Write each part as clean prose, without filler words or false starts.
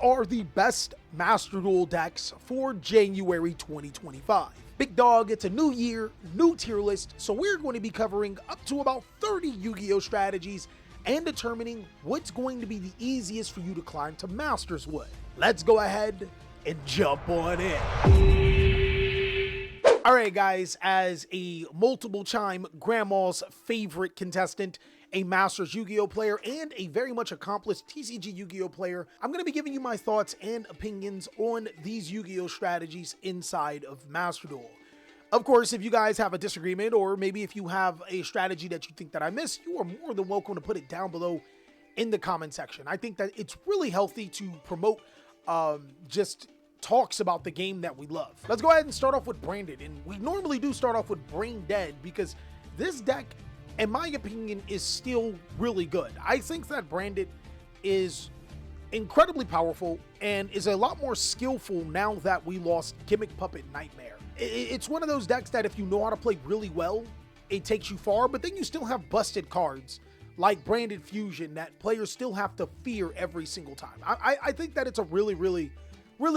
are the best Master Duel decks for January 2025. Big dog, it's a new year, new tier list, so we're going to be covering up to about 30 Yu-Gi-Oh strategies and determining what's going to be the easiest for you to climb to Master's Wood. Let's go ahead and jump on in. Alright guys, as a multiple time grandma's favorite contestant, a Masters Yu-Gi-Oh player, and a very much accomplished TCG Yu-Gi-Oh player, I'm going to be giving you my thoughts and opinions on these Yu-Gi-Oh strategies inside of Master Duel. Of course, if you guys have a disagreement, or maybe if you have a strategy that you think that I missed, you are more than welcome to put it down below in the comment section. I think that it's really healthy to promote just talks about the game that we love. Let's go ahead and start off with Branded, and we normally do start off with Brain Dead because this deck, in my opinion, is still really good. I think that Branded is incredibly powerful and is a lot more skillful now that we lost Gimmick Puppet Nightmare. It's one of those decks that if you know how to play really well, it takes you far, but then you still have busted cards like Branded Fusion that players still have to fear every single time. I think that it's a really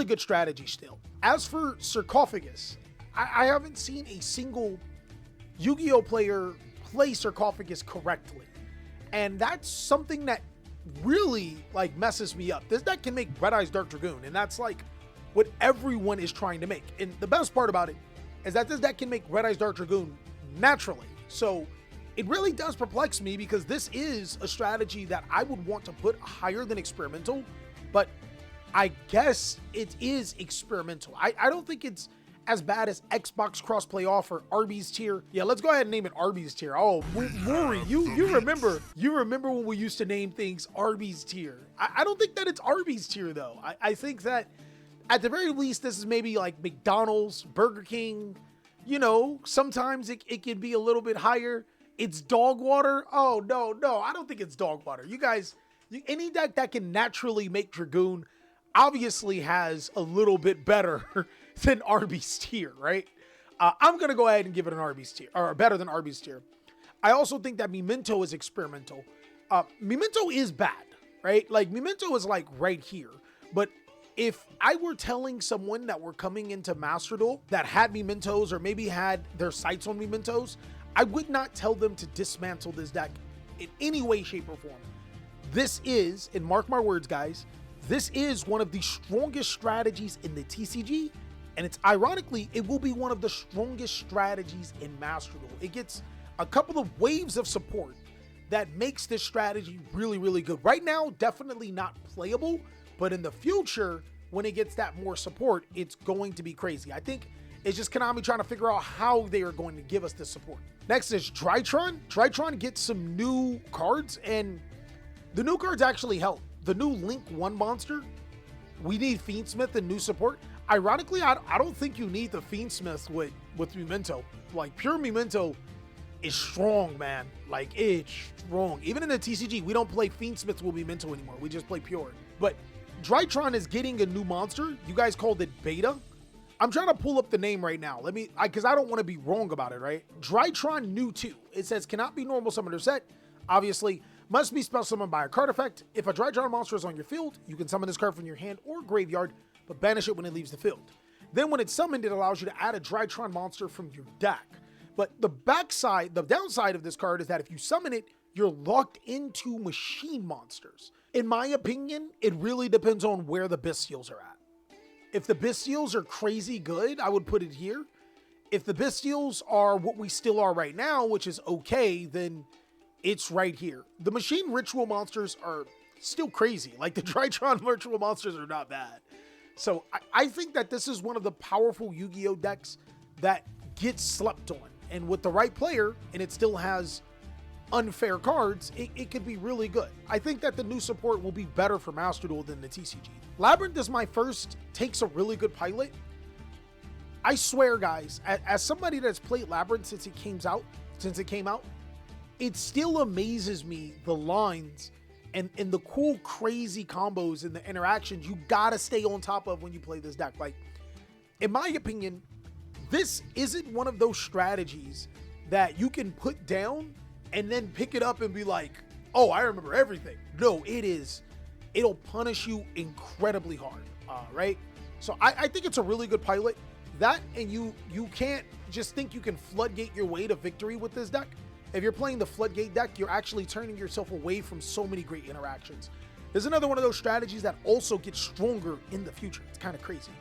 good strategy still. As for Sarcophagus, I haven't seen a single Yu-Gi-Oh player play Sarcophagus correctly, and that's something that really like messes me up. This deck can make Red Eyes Dark Dragoon, and that's like what everyone is trying to make. And the best part about it is that this deck can make Red Eyes Dark Dragoon naturally. So it really does perplex me because this is a strategy that I would want to put higher than experimental, but I guess it is experimental. I don't think it's as bad as Xbox Crossplay Offer, Arby's tier. Yeah, let's go ahead and name it Arby's tier. Oh, Rory, you remember when we used to name things Arby's tier. I don't think that it's Arby's tier though. I think that at the very least, this is maybe like McDonald's, Burger King. You know, sometimes it can be a little bit higher. It's dog water. Oh, no, I don't think it's dog water. You guys, any deck that can naturally make Dragoon obviously has a little bit better than Arby's tier, right? I'm going to go ahead and give it an Arby's tier, or better than Arby's tier. I also think that Memento is experimental. Memento is bad, right? Like, Memento is like right here. But if I were telling someone that were coming into Master Duel that had Mementos or maybe had their sights on Mementos, I would not tell them to dismantle this deck in any way, shape, or form. This is, and mark my words, guys, this is one of the strongest strategies in the TCG, and it's ironically, it will be one of the strongest strategies in Master Duel. It gets a couple of waves of support that makes this strategy really good. Right now, definitely not playable, but in the future, when it gets that more support, it's going to be crazy. I think it's just Konami trying to figure out how they are going to give us this support. Next is Drytron. Drytron gets some new cards, and the new cards actually help. The new Link 1 monster, we need Fiendsmith and new support. Ironically, I don't think you need the Fiendsmith with Memento. Like, pure Memento is strong, man. Like, it's strong. Even in the TCG, we don't play Fiendsmith with Memento anymore. We just play pure. But Drytron is getting a new monster. You guys called it Beta. I'm trying to pull up the name right now. Because I don't want to be wrong about it, right? Drytron New 2. It says, cannot be normal summoned or set. Obviously, must be spell summoned by a card effect. If a Drytron monster is on your field, you can summon this card from your hand or graveyard, but banish it when it leaves the field. Then when it's summoned, it allows you to add a Drytron monster from your deck. But the downside of this card is that if you summon it, you're locked into machine monsters. In my opinion, it really depends on where the Bestials are at. If the Bestials are crazy good, I would put it here. If the Bestials are what we still are right now, which is okay, then it's right here. The machine ritual monsters are still crazy. Like, the Drytron ritual monsters are not bad. So I think that this is one of the powerful Yu-Gi-Oh decks that gets slept on. And with the right player, and it still has unfair cards, it could be really good. I think that the new support will be better for Master Duel than the TCG. Labyrinth is my first, takes a really good pilot. I swear, guys, as somebody that's played Labyrinth since it came out, it still amazes me the lines and the cool, crazy combos and the interactions you gotta stay on top of when you play this deck. Like, in my opinion, this isn't one of those strategies that you can put down and then pick it up and be like, oh, I remember everything. No, it is it'll punish you incredibly hard, right? So I think it's a really good pilot. That, and you can't just think you can floodgate your way to victory with this deck. If you're playing the floodgate deck, you're actually turning yourself away from so many great interactions. There's another one of those strategies that also gets stronger in the future. It's kind of crazy.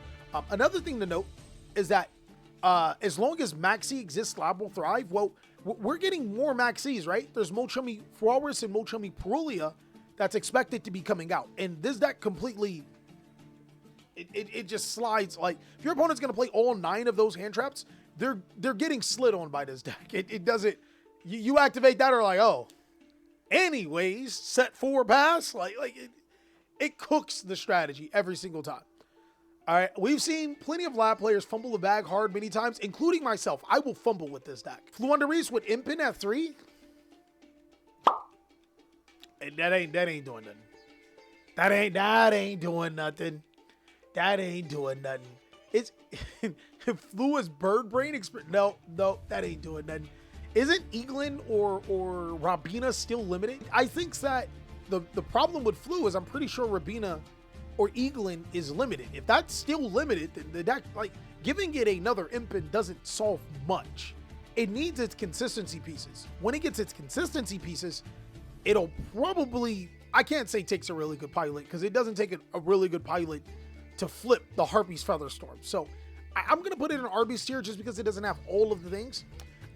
Another thing to note is that as long as Maxi exists, Lab will thrive. Well, we're getting more Maxis, right? There's Mochumi Floowandereeze and Mochumi Purrely that's expected to be coming out. And this deck completely, it just slides. Like, if your opponent's going to play all 9 of those hand traps, they're getting slid on by this deck. It doesn't, you activate that or like, oh, anyways, set 4 pass. Like it cooks the strategy every single time. All right, we've seen plenty of lab players fumble the bag hard many times, including myself. I will fumble with this deck. Floowandereeze with Impin at 3. And that ain't doing nothing. That ain't doing nothing. That ain't doing nothing. It's Flua's bird brain no, that ain't doing nothing. Isn't Eaglin or Rabina still limited? I think that the problem with Flu is I'm pretty sure Rabina or Eaglin is limited. If that's still limited, then the deck, like, giving it another Impin doesn't solve much. It needs its consistency pieces. When it gets its consistency pieces, it'll probably, I can't say takes a really good pilot, because it doesn't take a really good pilot to flip the Harpy's Featherstorm. So I'm going to put it in Arby's tier just because it doesn't have all of the things.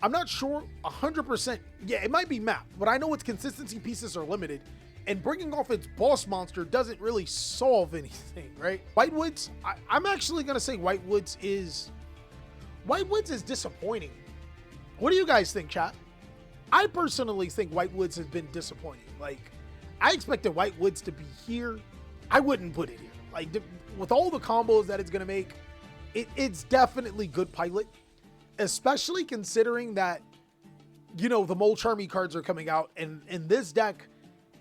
I'm not sure 100%. Yeah, it might be mapped, but I know its consistency pieces are limited. And bringing off its boss monster doesn't really solve anything, right? Whitewoods, I'm actually going to say Whitewoods is disappointing. What do you guys think, chat? I personally think Whitewoods has been disappointing. Like, I expected Whitewoods to be here. I wouldn't put it here. Like, with all the combos that it's going to make, it's definitely good pilot, especially considering that, you know, the Mole Charmy cards are coming out, and this deck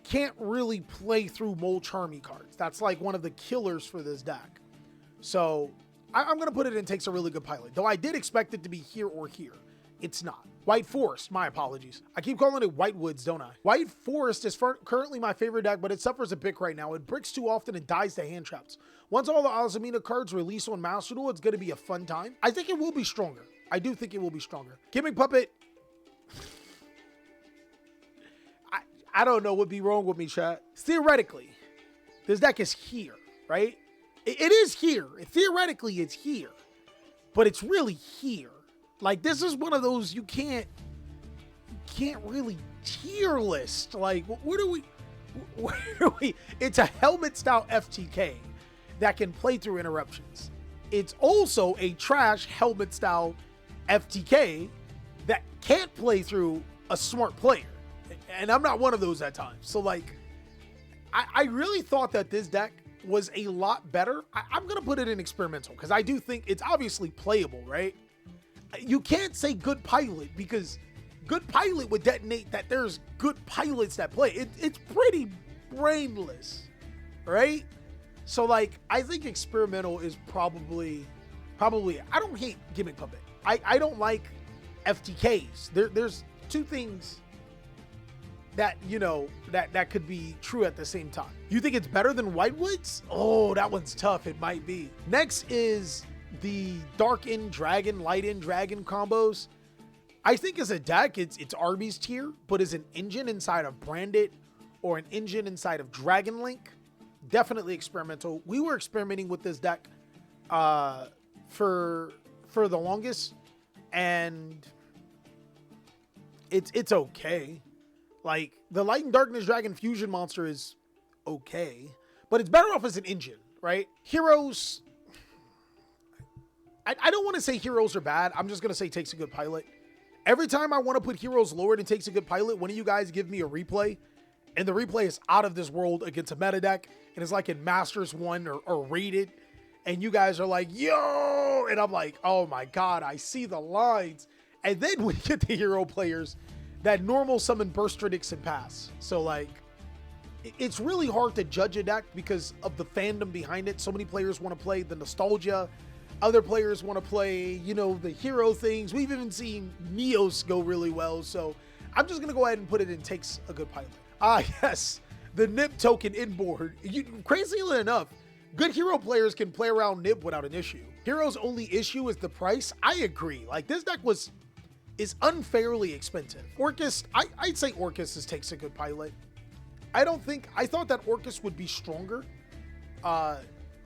can't really play through Mole Charmy cards. That's like one of the killers for this deck. So I'm going to put it in takes a really good pilot, though I did expect it to be here or here. It's not. White Forest, my apologies. I keep calling it Whitewoods, don't I? White Forest is currently my favorite deck, but it suffers a pick right now. It bricks too often and dies to hand traps. Once all the Azumina cards release on Master Duel, it's going to be a fun time. I think it will be stronger. I do think it will be stronger. Gimmick Puppet. I don't know what'd be wrong with me, chat. Theoretically, this deck is here, right? It is here. Theoretically, it's here. But it's really here. Like, this is one of those you can't really tier list. Like, where do we? It's a helmet-style FTK that can play through interruptions. It's also a trash helmet-style FTK that can't play through a smart player. And I'm not one of those at times. So, like, I really thought that this deck was a lot better. I'm going to put it in experimental because I do think it's obviously playable, right? You can't say good pilot because good pilot would detonate that there's good pilots that play. It's pretty brainless, right? So, like, I think experimental is probably, I don't hate Gimmick Puppet. I don't like FTKs. There's two things that, you know, that could be true at the same time. You think it's better than Whitewoods? Oh, that one's tough. It might be. Next is the Dark End Dragon, Light End Dragon combos. I think as a deck, it's Arby's tier, but as an engine inside of Branded or an engine inside of Dragon Link, definitely experimental. We were experimenting with this deck for the longest, and it's okay. Like, the Light and Darkness Dragon Fusion monster is okay, but it's better off as an engine, right? Heroes, I don't want to say heroes are bad. I'm just going to say takes a good pilot. Every time I want to put heroes lowered and takes a good pilot, one of you guys give me a replay, and the replay is out of this world against a meta deck, and it's like in Masters 1 or Rated, and you guys are like, yo, and I'm like, oh my God, I see the lines. And then we get the hero players that normal summon Burst Predicts and pass. So, like, it's really hard to judge a deck because of the fandom behind it. So many players want to play the nostalgia. Other players want to play, you know, the hero things. We've even seen Neos go really well. So I'm just going to go ahead and put it in takes a good pilot. Ah, yes. the Nib token inboard. Crazily enough, good hero players can play around Nib without an issue. Hero's only issue is the price. I agree. Like, this deck is unfairly expensive. Orcust, I'd say Orcust takes a good pilot. I thought that Orcust would be stronger.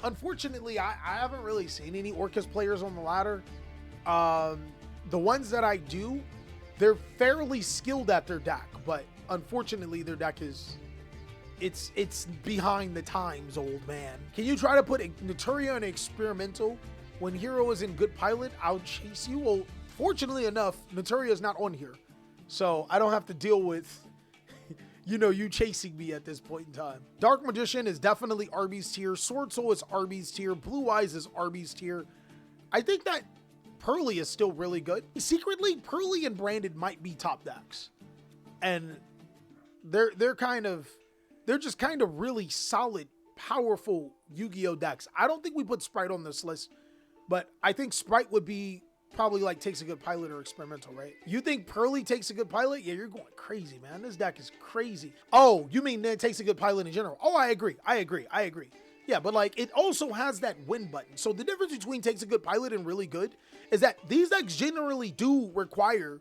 Unfortunately, I haven't really seen any Orcust players on the ladder. The ones that I do, they're fairly skilled at their deck, but unfortunately their deck is, it's behind the times, old man. Can you try to put Naturia and Experimental when hero is in good pilot? I'll chase you. Well, fortunately enough, Naturia is not on here, so I don't have to deal with you chasing me at this point in time. Dark Magician is definitely Arby's tier. Sword Soul is Arby's tier. Blue Eyes is Arby's tier. I think that Purrely is still really good. Secretly, Purrely and Branded might be top decks, and they're just kind of really solid, powerful Yu-Gi-Oh decks. I don't think we put Sprite on this list, but I think Sprite would be probably like takes a good pilot or experimental, right? You think Purrely takes a good pilot? Yeah, you're going crazy, man. This deck is crazy. Oh, you mean it takes a good pilot in general? Oh, I agree. Yeah, but like, it also has that win button. So the difference between takes a good pilot and really good is that these decks generally do require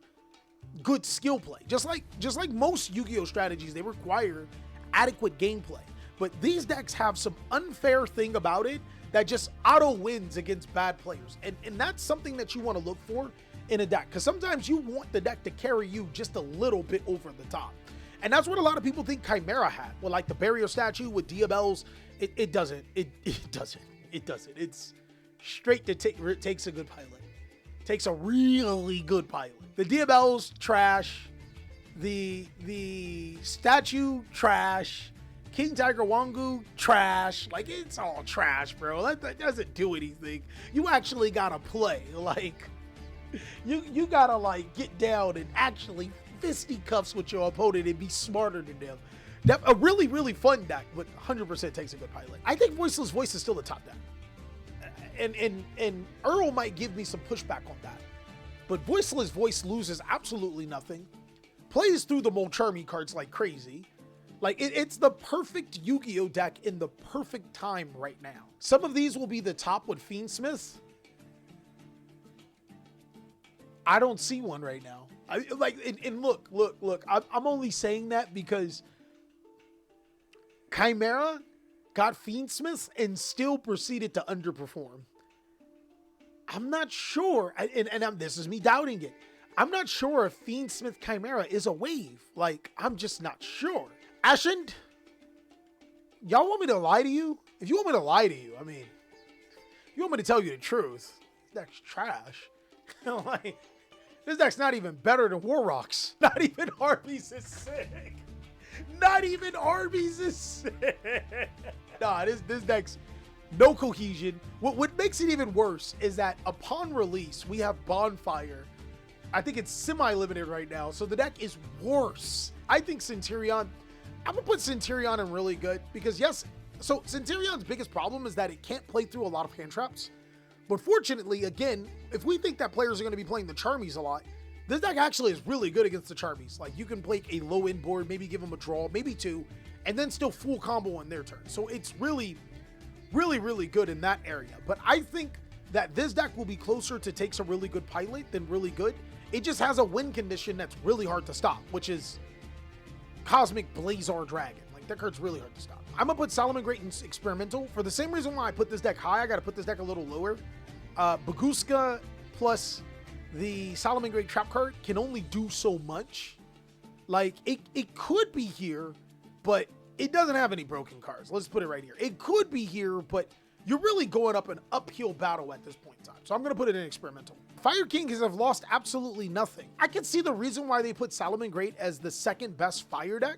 good skill play. Just like most Yu-Gi-Oh strategies, they require adequate gameplay. But these decks have some unfair thing about it that just auto wins against bad players. And that's something that you want to look for in a deck, because sometimes you want the deck to carry you just a little bit over the top. And that's what a lot of people think Chimera had. Well, like the barrier statue with Diabels, it doesn't. It's straight to takes a good pilot. Takes a really good pilot. The Diabels, trash. The statue, trash. King Tiger Wangu, trash. Like, it's all trash, bro. That doesn't do anything. You actually gotta play. Like, you gotta, like, get down and actually fisticuffs with your opponent and be smarter than them. A really, really fun deck, but 100% takes a good pilot. I think Voiceless Voice is still the top deck. And Earl might give me some pushback on that. But Voiceless Voice loses absolutely nothing. Plays through the Molcharmy cards like crazy. Like, it's the perfect Yu-Gi-Oh deck in the perfect time right now. Some of these will be the top with Fiendsmith. I don't see one right now. Look, I'm only saying that because Chimera got Fiendsmith and still proceeded to underperform. I'm not sure, and this is me doubting it. I'm not sure if Fiendsmith Chimera is a wave. Like, I'm just not sure. Ashened, y'all want me to lie to you? If you want me to lie to you, I mean, you want me to tell you the truth, this deck's trash. Like, this deck's not even better than War Rocks. Not even Arby's is sick. Not even Arby's is sick. Nah, this deck's no cohesion. What makes it even worse is that upon release, we have Bonfire. I think it's semi-limited right now, so the deck is worse. I think Centurion, I'm gonna put Centurion in really good because yes, so Centurion's biggest problem is that it can't play through a lot of hand traps. But fortunately, again, if we think that players are going to be playing the Charmies a lot, this deck actually is really good against the Charmies. Like, you can play a low end board, maybe give them a draw, maybe two, and then still full combo on their turn. So it's really, really, really good in that area. But I think that this deck will be closer to takes a really good pilot than really good. It just has a win condition that's really hard to stop, which is Cosmic Blazar Dragon. Like, that card's really hard to stop. I'm gonna put Salomon Great and Experimental. For the same reason why I put this deck high, I gotta put this deck a little lower. Baguska plus the Salomon Great trap card can only do so much. Like, it could be here, but it doesn't have any broken cards. Let's put it right here. It could be here, but you're really going up an uphill battle at this point in time. So I'm gonna put it in Experimental. Fire King have lost absolutely nothing. I can see the reason why they put Salomon Great as the second best fire deck.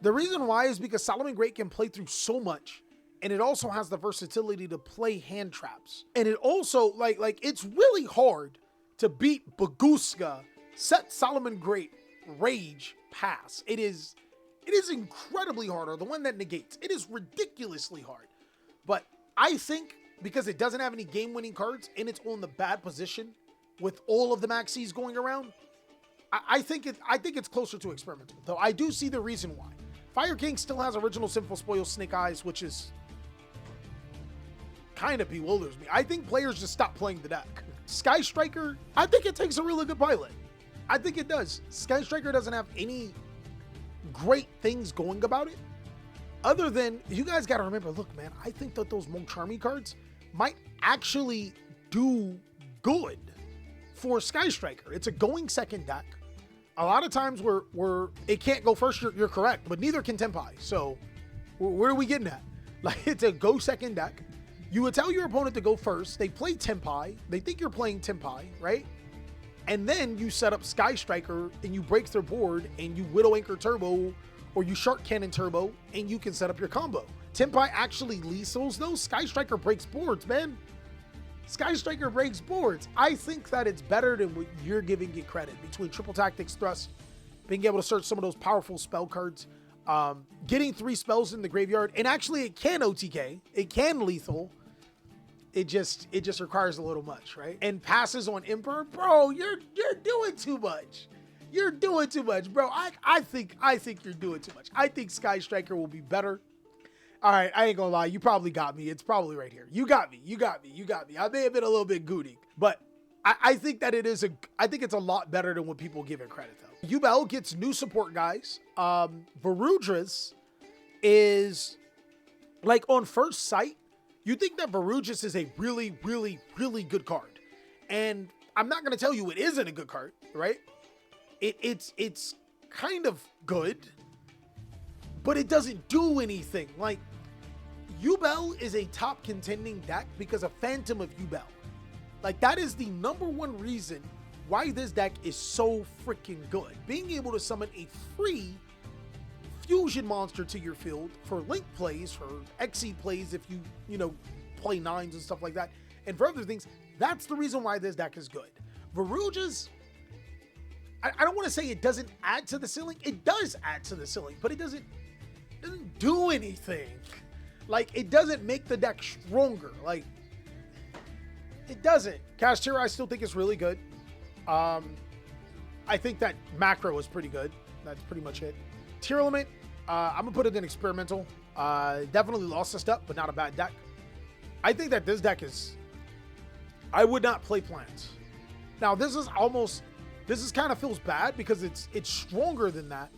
The reason why is because Salomon Great can play through so much, and it also has the versatility to play hand traps. And it also, like it's really hard to beat Baguska, set Salomon Great, Rage, Pass. It is incredibly hard, or the one that negates. It is ridiculously hard. But I think because it doesn't have any game-winning cards and it's on the bad position with all of the maxis going around, I think it's closer to Experimental. Though I do see the reason why. Fire King still has original Sinful Spoil Snake Eyes, which is kind of bewilders me. I think players just stop playing the deck. Sky Striker, I think it takes a really good pilot. I think it does. Sky Striker doesn't have any great things going about it, other than, you guys got to remember, look, man, I think that those Monk Charmy cards might actually do good for Sky Striker. It's a going second deck. A lot of times where it can't go first, you're correct, but neither can Tenpai. So where are we getting at? Like, it's a go second deck. You would tell your opponent to go first. They play Tenpai. They think you're playing Tenpai, right? And then you set up Sky Striker and you break their board and you Widow Anchor Turbo or you Shark Cannon Turbo and you can set up your combo. Tenpai actually lethals those. Sky Striker breaks boards, man. Sky Striker breaks boards. I think that it's better than what you're giving it credit, between Triple Tactics Thrust, being able to search some of those powerful spell cards, getting 3 spells in the graveyard, and actually it can OTK, it can lethal. It just requires a little much, right? And passes on Emperor, bro, you're doing too much. You're doing too much, bro. I think you're doing too much. I think Sky Striker will be better. All right, I ain't gonna lie. You probably got me. It's probably right here. You got me. I may have been a little bit goody, but I think that I think it's a lot better than what people give it credit, though. Yubel gets new support, guys. Varudras is, like, on first sight, you think that Varudras is a really, really, really good card. And I'm not gonna tell you it isn't a good card, right? It's kind of good, but it doesn't do anything. Like, Yubel is a top contending deck because of Phantom of Yubel. Like, that is the #1 reason why this deck is so freaking good. Being able to summon a free fusion monster to your field for link plays, for Xyz plays if you know, play 9s and stuff like that, and for other things, that's the reason why this deck is good. Varudras, I don't want to say it doesn't add to the ceiling. It does add to the ceiling, but it doesn't do anything. Like, it doesn't make the deck stronger. Like, it doesn't. Kashtira, I still think it's really good. I think that macro is pretty good. That's pretty much it. Tearlament, I'm gonna put it in experimental. Definitely lost a step, but not a bad deck. I think that this deck is, I would not play plants. Now, this is kind of feels bad because it's stronger than that,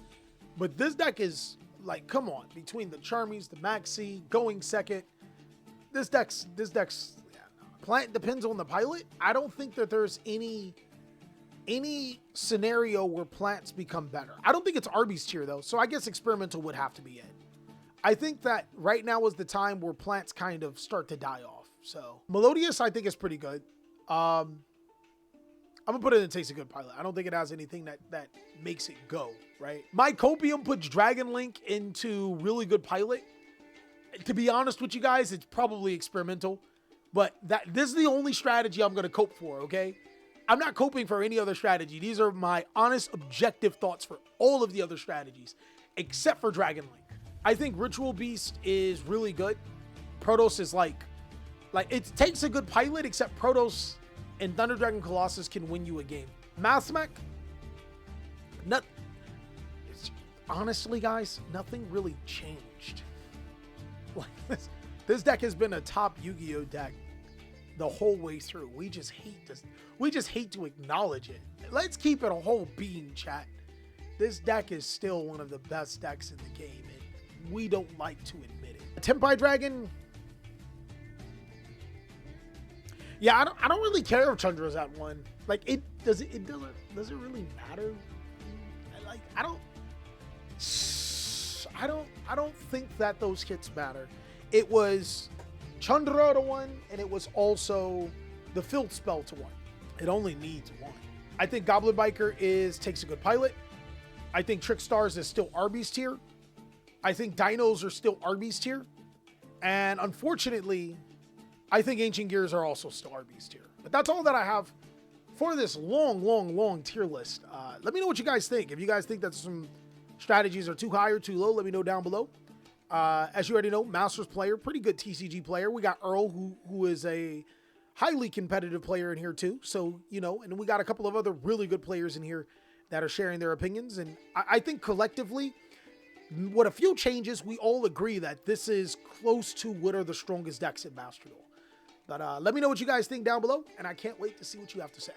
but this deck is, like, come on, between the Charmies, the Maxi, going second, this deck's yeah, plant depends on the pilot. I don't think that there's any scenario where plants become better. I don't think it's Arby's tier, though, so I guess experimental would have to be it. I think that right now is the time where plants kind of start to die off. So Melodious, I think, is pretty good. I'm gonna put it in Takes a Good pilot. I don't think it has anything that makes it go, right? My Copium puts Dragon Link into really good pilot. To be honest with you guys, it's probably experimental, but this is the only strategy I'm gonna cope for, okay? I'm not coping for any other strategy. These are my honest, objective thoughts for all of the other strategies, except for Dragon Link. I think Ritual Beast is really good. Protoss is like it takes a good pilot, except Protoss and Thunder Dragon Colossus can win you a game. Mathmech, honestly, guys, nothing really changed. Like, this deck has been a top Yu-Gi-Oh deck the whole way through. We just hate this. We just hate to acknowledge it. Let's keep it a whole bean, chat. This deck is still one of the best decks in the game, and we don't like to admit it. Tenpai Dragon, yeah, I don't really care if Chandra's at 1. Like, it doesn't really matter. Like, I don't think that those hits matter. It was Chandra to 1, and it was also the Filth spell to 1. It only needs 1. I think Goblin Biker takes a good pilot. I think Trickstars is still Arby's tier. I think Dinos are still Arby's tier. And unfortunately, I think Ancient Gears are also still Arby's tier. But that's all that I have for this long tier list. Let me know what you guys think. If you guys think that some strategies are too high or too low, let me know down below. As you already know, Masters player, pretty good TCG player. We got Earl, who is a highly competitive player in here too. So, you know, and we got a couple of other really good players in here that are sharing their opinions. And I think collectively, with a few changes, we all agree that this is close to what are the strongest decks in Master Duel. But let me know what you guys think down below, and I can't wait to see what you have to say.